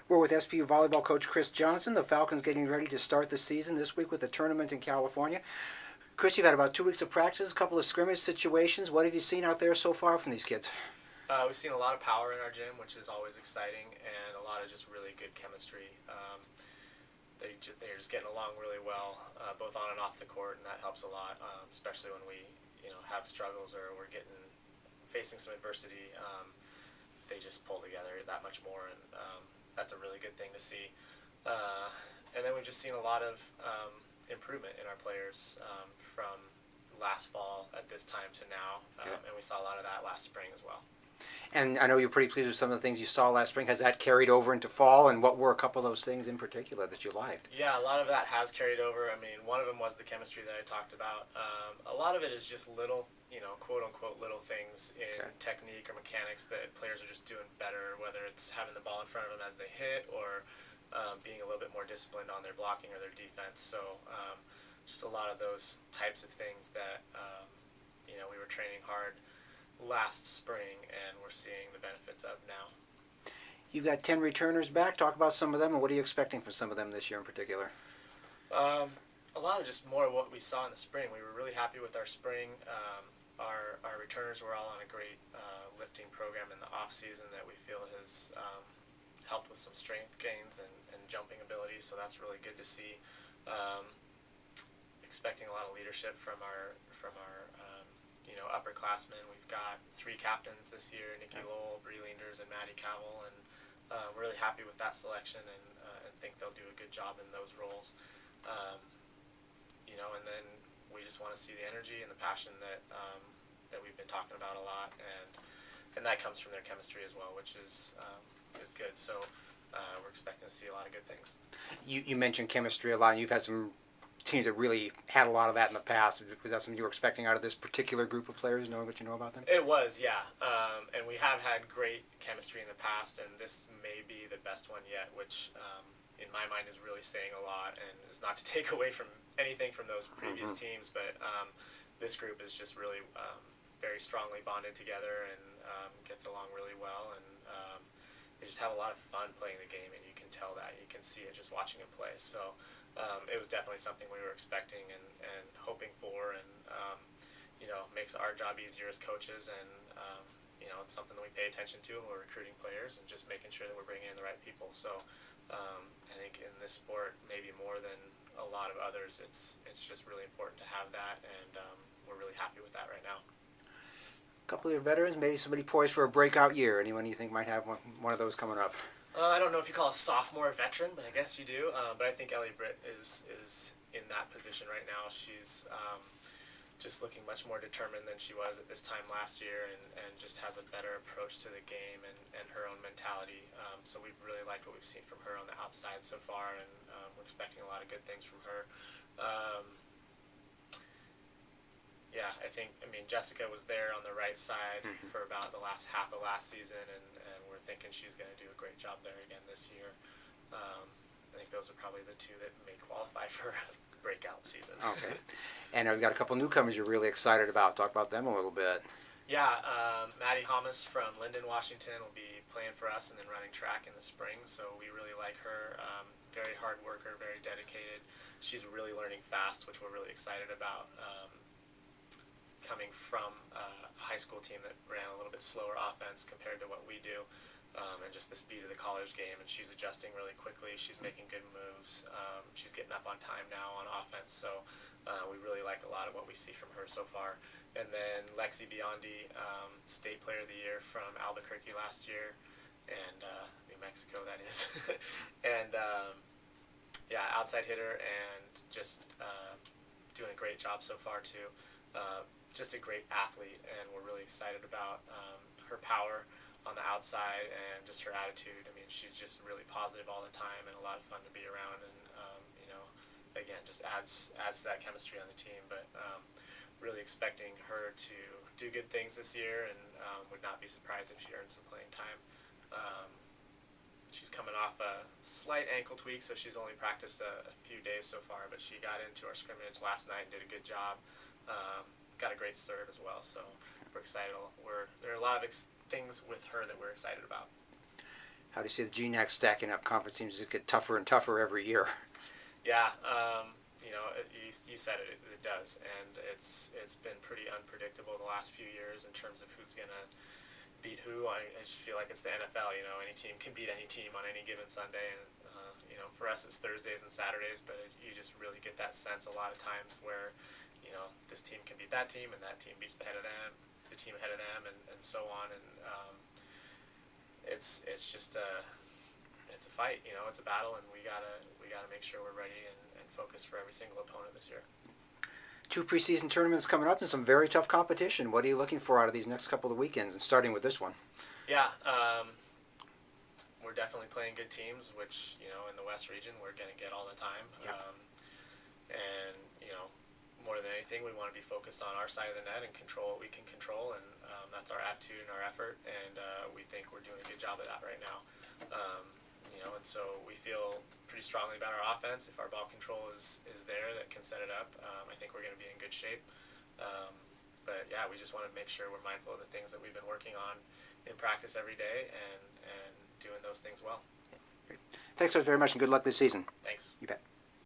We're with SPU volleyball coach Chris Johnson. The Falcons getting ready to start the season this week with a tournament in California. Chris, you've had about 2 weeks of practice, a couple of scrimmage situations. What have you seen out there so far from these kids? We've seen a lot of power in our gym, which is always exciting, and a lot of just really good chemistry. They're just getting along really well, both on and off the court, and that helps a lot, especially when we have struggles or we're facing some adversity. They just pull together that much more, and that's a really good thing to see. And then we've just seen a lot of improvement in our players from last fall at this time to now, and we saw a lot of that last spring as well. And I know you're pretty pleased with some of the things you saw last spring. Has that carried over into fall, and what were a couple of those things in particular that you liked? Yeah, a lot of that has carried over. I mean, one of them was the chemistry that I talked about. A lot of it is just little, quote-unquote little things in technique or mechanics that players are just doing better, whether it's having the ball in front of them as they hit or being a little bit more disciplined on their blocking or their defense. So just a lot of those types of things that, we were training hard last spring and we're seeing the benefits of now. You've got 10 returners back. Talk about some of them, and what are you expecting from some of them this year in particular? A lot of just more of what we saw in the spring. We were really happy with our spring. Our returners were all on a great lifting program in the off season that we feel has helped with some strength gains and jumping ability, so that's really good to see. Expecting a lot of leadership from our upperclassmen. We've got 3 captains this year: Nikki Lowell, Bree Leanders, and Maddie Cowell, and we're really happy with that selection and think they'll do a good job in those roles. And then we just want to see the energy and the passion that we've been talking about a lot, and that comes from their chemistry as well, which is good. So we're expecting to see a lot of good things. You mentioned chemistry a lot, and you've had some teams that really had a lot of that in the past. Was that something you were expecting out of this particular group of players, knowing what you know about them? It was, yeah. And we have had great chemistry in the past, and this may be the best one yet, which in my mind is really saying a lot, and is not to take away from anything from those previous teams, but this group is just really very strongly bonded together and gets along really well, and they just have a lot of fun playing the game, and you can tell that. You can see it just watching them play. So it was definitely something we were expecting and hoping for, and makes our job easier as coaches, and it's something that we pay attention to when we're recruiting players and just making sure that we're bringing in the right people. So I think in this sport, maybe more than a lot of others, it's just really important to have that, and we're really happy with that right now. A couple of your veterans, maybe somebody poised for a breakout year. Anyone you think might have one of those coming up? I don't know if you call a sophomore a veteran, but I guess you do. But I think Ellie Britt is in that position right now. She's just looking much more determined than she was at this time last year, and just has a better approach to the game and her own mentality. So we've really liked what we've seen from her on the outside so far, and we're expecting a lot of good things from her. I mean, Jessica was there on the right side for about the last half of last season, and we're thinking she's going to do a great job there again this year. I think those are probably the 2 that may qualify for a breakout season. Okay. And we've got a couple newcomers you're really excited about. Talk about them a little bit. Yeah, Maddie Hamas from Linden, Washington will be playing for us and then running track in the spring, so we really like her. Very hard worker, very dedicated. She's really learning fast, which we're really excited about. Coming from a high school team that ran a little bit slower offense compared to what we do, and just the speed of the college game, and she's adjusting really quickly. She's making good moves. She's getting up on time now on offense, so we really like a lot of what we see from her so far. And then Lexi Biondi, State Player of the Year from Albuquerque last year, and New Mexico, that is. And outside hitter, and just doing a great job so far too. Just a great athlete, and we're really excited about her power on the outside and just her attitude. I mean, she's just really positive all the time and a lot of fun to be around, and again, just adds to that chemistry on the team. But really expecting her to do good things this year, and would not be surprised if she earns some playing time. She's coming off a slight ankle tweak, so she's only practiced a few days so far, but she got into our scrimmage last night and did a good job. Got a great serve as well, so we're excited. There are a lot of things with her that we're excited about. How do you see the GNAC stacking up? Conference seems to get tougher and tougher every year. Yeah, you said it. It does, and it's been pretty unpredictable the last few years in terms of who's gonna beat who. I just feel like it's the NFL. Any team can beat any team on any given Sunday, and for us it's Thursdays and Saturdays. But you just really get that sense a lot of times where this team can beat that team, and that team beats the team ahead of them, and so on. And it's just it's a fight. It's a battle, and we gotta make sure we're ready and focused for every single opponent this year. 2 preseason tournaments coming up and some very tough competition. What are you looking for out of these next couple of weekends, and starting with this one? Yeah, we're definitely playing good teams, which in the West region we're going to get all the time. Yep. And more than anything, we want to be focused on our side of the net and control what we can control, and that's our attitude and our effort. And we think we're doing a good job of that right now. And so we feel pretty strongly about our offense. If our ball control is there that can set it up, I think we're going to be in good shape. But yeah, we just want to make sure we're mindful of the things that we've been working on in practice every day and doing those things well. Great. Thanks very much, and good luck this season. Thanks. You bet.